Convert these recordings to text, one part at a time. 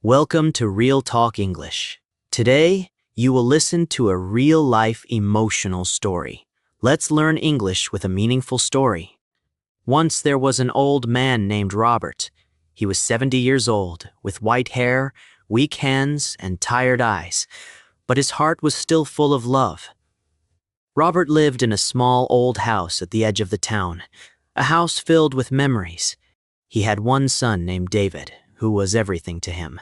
Welcome to Real Talk English. Today, you will listen to a real-life emotional story. Let's learn English with a meaningful story. Once there was an old man named Robert. He was 70 years old, with white hair, weak hands, and tired eyes, but his heart was still full of love. Robert lived in a small old house at the edge of the town, a house filled with memories. He had one son named David, who was everything to him.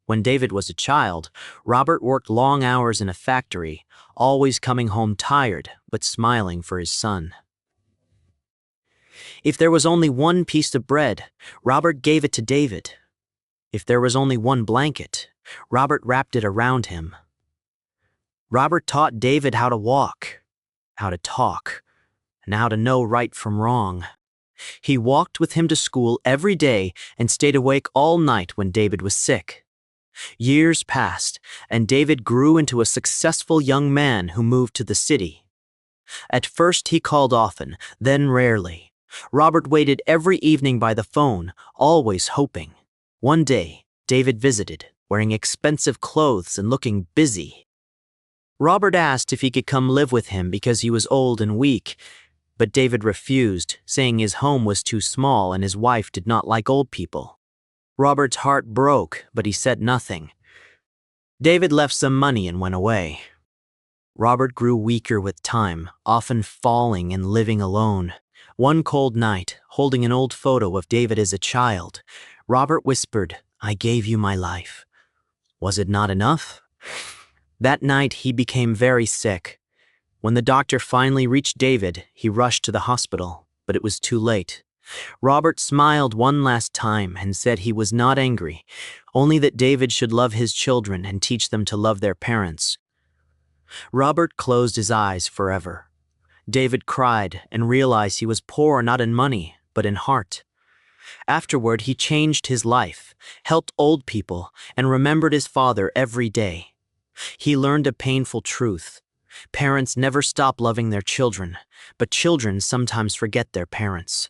When David was a child, Robert worked long hours in a factory, always coming home tired but smiling for his son. If there was only one piece of bread, Robert gave it to David. If there was only one blanket, Robert wrapped it around him. Robert taught David how to walk, how to talk, and how to know right from wrong. He walked with him to school every day and stayed awake all night when David was sick. Years passed, and David grew into a successful young man who moved to the city. At first he called often, then rarely. Robert waited every evening by the phone, always hoping. One day, David visited, wearing expensive clothes and looking busy. Robert asked if he could come live with him because he was old and weak, but David refused, saying his home was too small and his wife did not like old people. Robert's heart broke, but he said nothing. David left some money and went away. Robert grew weaker with time, often falling and living alone. One cold night, holding an old photo of David as a child, Robert whispered, "I gave you my life." Was it not enough? That night, he became very sick. When the doctor finally reached David, he rushed to the hospital, but it was too late. Robert smiled one last time and said he was not angry, only that David should love his children and teach them to love their parents. Robert closed his eyes forever. David cried and realized he was poor not in money, but in heart. Afterward, he changed his life, helped old people, and remembered his father every day. He learned a painful truth. Parents never stop loving their children, but children sometimes forget their parents.